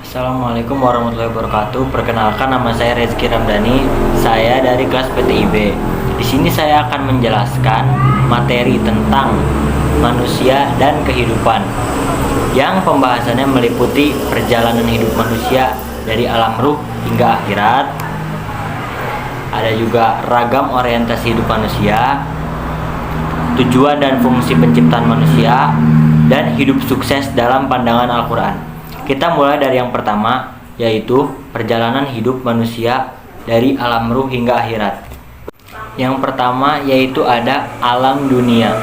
Assalamualaikum warahmatullahi wabarakatuh. Perkenalkan, nama saya Rezky Ramdhani. Saya dari kelas PTIB. Di sini saya akan menjelaskan materi tentang manusia dan kehidupan, yang pembahasannya meliputi perjalanan hidup manusia dari alam ruh hingga akhirat. Ada juga ragam orientasi hidup manusia, tujuan dan fungsi penciptaan manusia, dan hidup sukses dalam pandangan Al-Quran. Kita mulai dari yang pertama, yaitu perjalanan hidup manusia dari alam ruh hingga akhirat. Yang pertama yaitu ada alam dunia.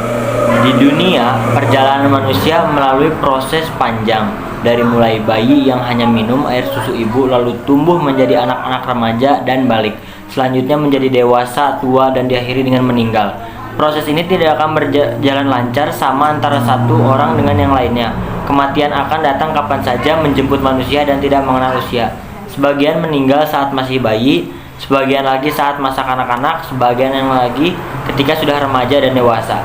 Di dunia, perjalanan manusia melalui proses panjang, dari mulai bayi yang hanya minum air susu ibu, lalu tumbuh menjadi anak-anak remaja dan balik. Selanjutnya menjadi dewasa, tua, dan diakhiri dengan meninggal. Proses ini tidak akan berjalan lancar sama antara satu orang dengan yang lainnya. Kematian akan datang kapan saja, menjemput manusia dan tidak mengenal usia. Sebagian meninggal saat masih bayi, sebagian lagi saat masa kanak-kanak, sebagian yang lagi ketika sudah remaja dan dewasa,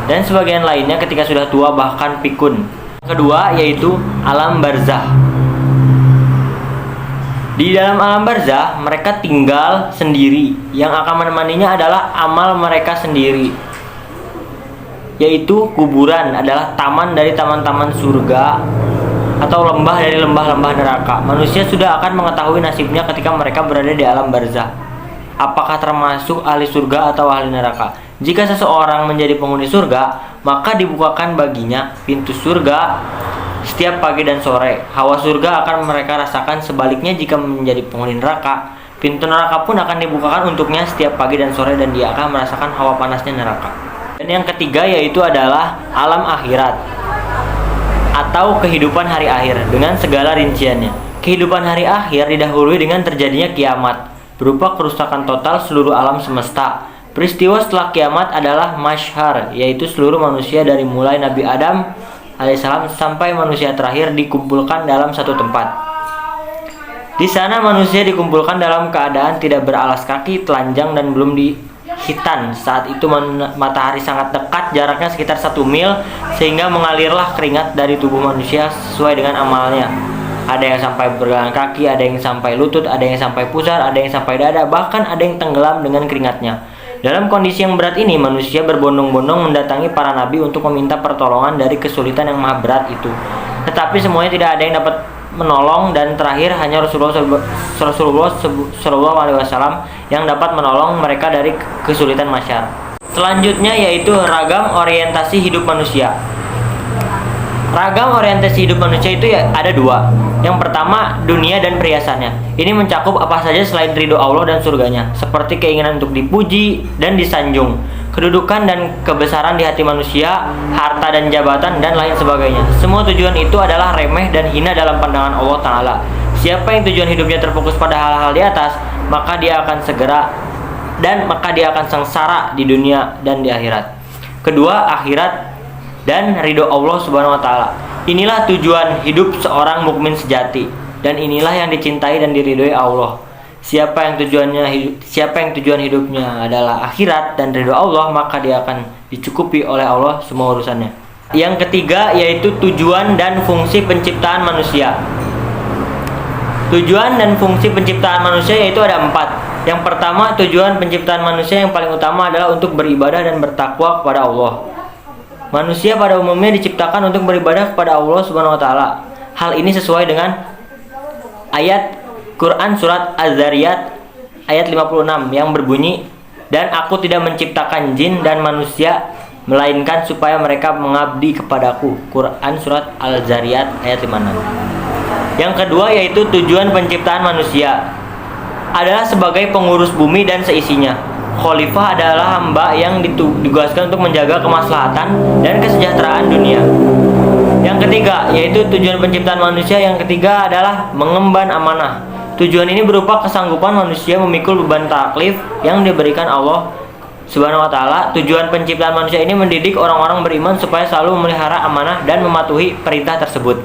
dan sebagian lainnya ketika sudah tua bahkan pikun. Kedua yaitu alam barzah. Di dalam alam barzah, mereka tinggal sendiri. Yang akan menemaninya adalah amal mereka sendiri, yaitu kuburan adalah taman dari taman-taman surga atau lembah dari lembah-lembah neraka. Manusia sudah akan mengetahui nasibnya ketika mereka berada di alam barzah, apakah termasuk ahli surga atau ahli neraka. Jika seseorang menjadi penghuni surga, maka dibukakan baginya pintu surga setiap pagi dan sore. Hawa surga akan mereka rasakan. Sebaliknya, jika menjadi penghuni neraka, pintu neraka pun akan dibukakan untuknya setiap pagi dan sore, dan dia akan merasakan hawa panasnya neraka. Dan yang ketiga yaitu adalah alam akhirat atau kehidupan hari akhir dengan segala rinciannya. Kehidupan hari akhir didahului dengan terjadinya kiamat, berupa kerusakan total seluruh alam semesta. Peristiwa setelah kiamat adalah masyhar, yaitu seluruh manusia dari mulai Nabi Adam alaihissalam sampai manusia terakhir dikumpulkan dalam satu tempat. Di sana manusia dikumpulkan dalam keadaan tidak beralas kaki, telanjang, dan belum hitan. Saat itu matahari sangat dekat, jaraknya sekitar 1 mil, sehingga mengalirlah keringat dari tubuh manusia sesuai dengan amalnya. Ada yang sampai berjalan kaki, ada yang sampai lutut, ada yang sampai pusar, ada yang sampai dada, bahkan ada yang tenggelam dengan keringatnya. Dalam kondisi yang berat ini, manusia berbondong-bondong mendatangi para nabi untuk meminta pertolongan dari kesulitan yang maha berat itu. Tetapi semuanya tidak ada yang dapat menolong, dan terakhir hanya Rasulullah SAW yang dapat menolong mereka dari kesulitan masyar. Selanjutnya yaitu ragam orientasi hidup manusia. Ragam orientasi hidup manusia itu ya ada dua. Yang pertama, dunia dan perhiasannya. Ini mencakup apa saja selain ridho Allah dan surganya, seperti keinginan untuk dipuji dan disanjung, kedudukan dan kebesaran di hati manusia, harta dan jabatan, dan lain sebagainya. Semua tujuan itu adalah remeh dan hina dalam pandangan Allah Ta'ala. Siapa yang tujuan hidupnya terfokus pada hal-hal di atas, maka dia akan sengsara di dunia dan di akhirat. Kedua, akhirat dan ridho Allah Subhanahu wa Ta'ala. Inilah tujuan hidup seorang mukmin sejati, dan inilah yang dicintai dan diridhoi Allah. Siapa yang tujuan hidupnya adalah akhirat dan ridho Allah, maka dia akan dicukupi oleh Allah semua urusannya. Yang ketiga yaitu tujuan dan fungsi penciptaan manusia. Tujuan dan fungsi penciptaan manusia yaitu ada 4. Yang pertama, tujuan penciptaan manusia yang paling utama adalah untuk beribadah dan bertakwa kepada Allah. Manusia pada umumnya diciptakan untuk beribadah kepada Allah Subhanahu wa Ta'ala. Hal ini sesuai dengan ayat Quran surat Az-Zariyat ayat 56 yang berbunyi, "Dan aku tidak menciptakan jin dan manusia melainkan supaya mereka mengabdi kepadaku." Quran surat Al-Zariyat ayat 56. Yang kedua yaitu tujuan penciptaan manusia adalah sebagai pengurus bumi dan seisinya. Khalifah adalah hamba yang ditugaskan untuk menjaga kemaslahatan dan kesejahteraan dunia. Yang ketiga yaitu tujuan penciptaan manusia yang ketiga adalah mengemban amanah. Tujuan ini berupa kesanggupan manusia memikul beban taklif yang diberikan Allah Subhanahu wa Ta'ala. Tujuan penciptaan manusia ini mendidik orang-orang beriman supaya selalu memelihara amanah dan mematuhi perintah tersebut.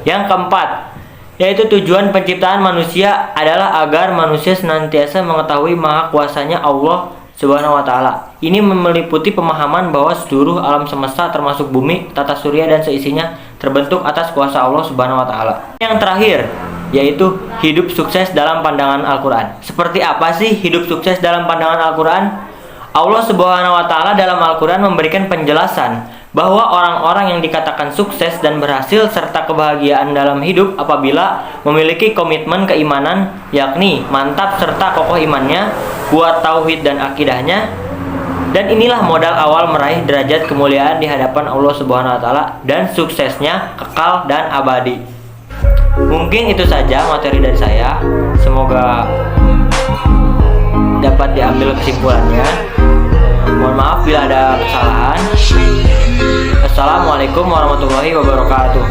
Yang keempat yaitu tujuan penciptaan manusia adalah agar manusia senantiasa mengetahui maha kuasanya Allah Subhanahu wa Ta'ala. Ini meliputi pemahaman bahwa seluruh alam semesta termasuk bumi, tata surya dan seisinya terbentuk atas kuasa Allah Subhanahu wa taala. Yang terakhir yaitu hidup sukses dalam pandangan Al-Qur'an. Seperti apa sih hidup sukses dalam pandangan Al-Qur'an? Allah Subhanahu wa taala dalam Al-Qur'an memberikan penjelasan bahwa orang-orang yang dikatakan sukses dan berhasil serta kebahagiaan dalam hidup apabila memiliki komitmen keimanan, yakni mantap serta kokoh imannya, kuat tauhid dan akidahnya. Dan inilah modal awal meraih derajat kemuliaan di hadapan Allah Subhanahu wa taala dan suksesnya kekal dan abadi. Mungkin itu saja materi dari saya. Semoga dapat diambil kesimpulannya. Mohon maaf bila ada kesalahan. Assalamualaikum warahmatullahi wabarakatuh.